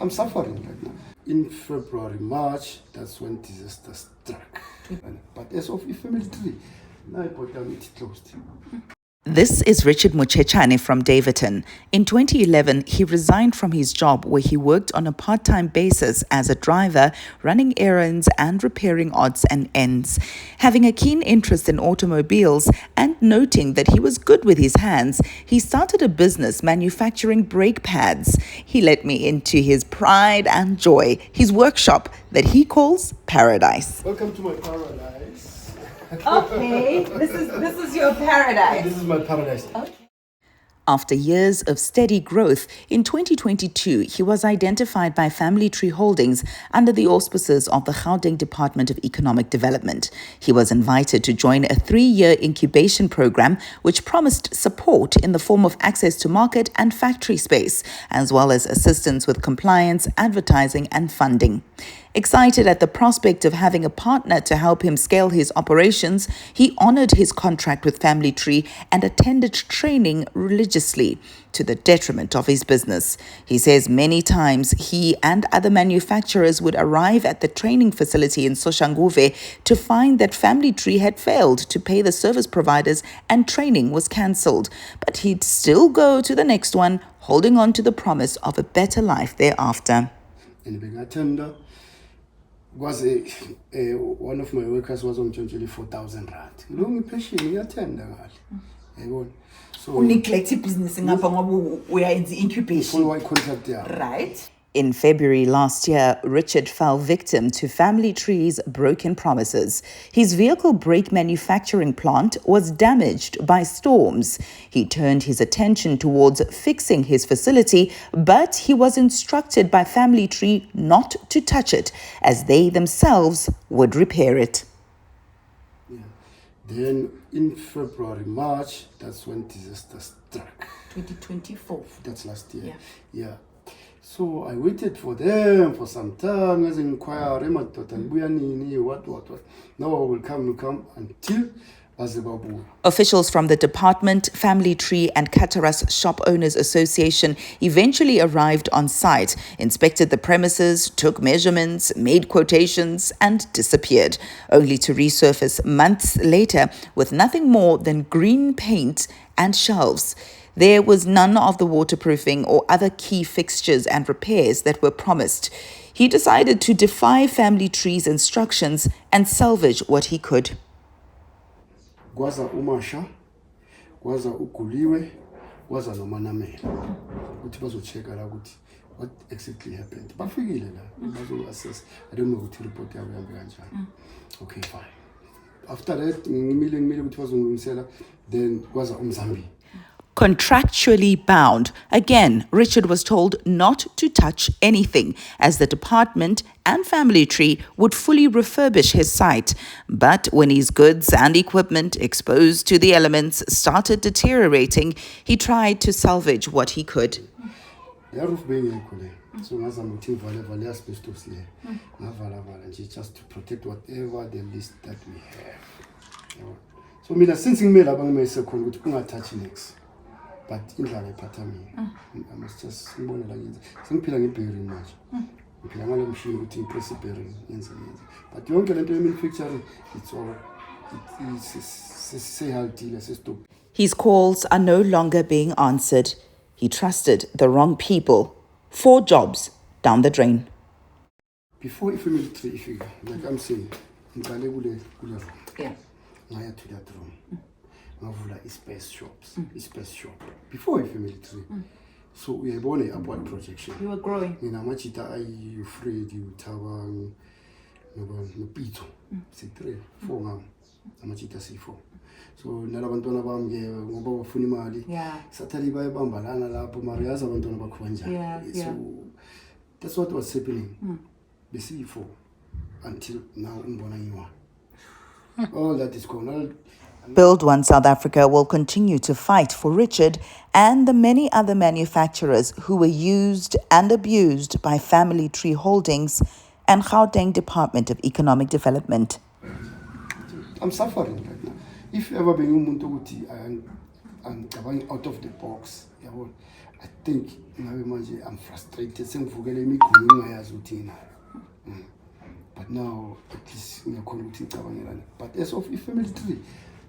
I'm suffering right now. In February, March, that's when disaster struck. But as of family tree, now it closed. This is Richard Muchechane from Davidton. In 2011, he resigned from his job where he worked on a part-time basis as a driver, running errands and repairing odds and ends. Having a keen interest in automobiles and noting that he was good with his hands, he started a business manufacturing brake pads. He let me into his pride and joy, his workshop that he calls Paradise. Welcome to my paradise. Okay, this is your paradise. This is my paradise. Okay. After years of steady growth, in 2022, he was identified by Family Tree Holdings under the auspices of the Gauteng Department of Economic Development. He was invited to join a 3-year incubation program, which promised support in the form of access to market and factory space, as well as assistance with compliance, advertising, and funding. Excited at the prospect of having a partner to help him scale his operations, he honored his contract with Family Tree and attended training religiously, to the detriment of his business. He says many times he and other manufacturers would arrive at the training facility in Soshanguve to find that Family Tree had failed to pay the service providers and training was cancelled. But he'd still go to the next one, holding on to the promise of a better life thereafter. Was one of my workers was on 4,000 rand. Long patient, you attend. So neglect business we are in the incubation. Right. In February last year, Richard fell victim to Family Tree's broken promises. His vehicle brake manufacturing plant was damaged by storms. He turned his attention towards fixing his facility, but he was instructed by Family Tree not to touch it, as they themselves would repair it. Yeah. Then in February, March, that's when disaster struck. 2024. That's last year. Yeah. So I waited for them for some time as an inquiry, what. Now I will come until Azebabu. Officials from the department, Family Tree and Kathorus Shop Owners Association eventually arrived on site, inspected the premises, took measurements, made quotations and disappeared, only to resurface months later with nothing more than green paint and shelves. There was none of the waterproofing or other key fixtures and repairs that were promised. He decided to defy Family Tree's instructions and salvage what he could. Gwaza umasha, gwaza ukuliwe, gwaza nomanamela. Uthi bazocheka la ukuthi what exactly happened. Bafikile la, bazo-assess. I don't know ukuthi report yabo ihambe kanjani. Okay, fine. After that, ngimile ukuthi bazongilungisela, then gwaza umzambi. Contractually bound. Again, Richard was told not to touch anything, as the department and Family Tree would fully refurbish his site. But when his goods and equipment, exposed to the elements, started deteriorating, he tried to salvage what he could. The roof being equally. So I'm vale asbestos here. Just to protect whatever the list that we have. So me sensing me labang me second with touch next. But in la I must just ngibone la ngenza sengiphila ngebearing manje ngiphila ngale machine ukuthi impress bearing yenze but yonke lento ye-manufacturing it's all it's sehaldile sestop. His calls are no longer being answered. He trusted the wrong people. 4 jobs down the drain. Before family tree figure, like I'm saying, ngale kule room. Yeah. Ngaya to that room. Ngavula space shop before family tree. So we have only upward projection. You were growing. Mina machita ayi afraid you tawang no pito. Si 3 4 ngam. Amachita si 4. So nalabantwana bami ke ngoba bafuna imali. Yeah. Sathali bayabambalana lapho mariyaza abantwana bakho kanjani. Yeah. So that's what was happening. Before until now all that is gone. Build One South Africa will continue to fight for Richard and the many other manufacturers who were used and abused by Family Tree Holdings and Gauteng Department of Economic Development. I'm suffering right now. If ever being umuntu ukuthi I'm going out of the box, I think ngabe manje I'm frustrated sengivukele imigomo engayazi ukuthi yini. But now at least ngiyakhona ukuthi ngicabangelane. But as of family tree,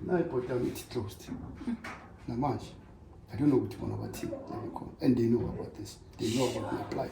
now I put down it closed. Namanje, I don't know what you want about it. And they know about this. They know about the applied.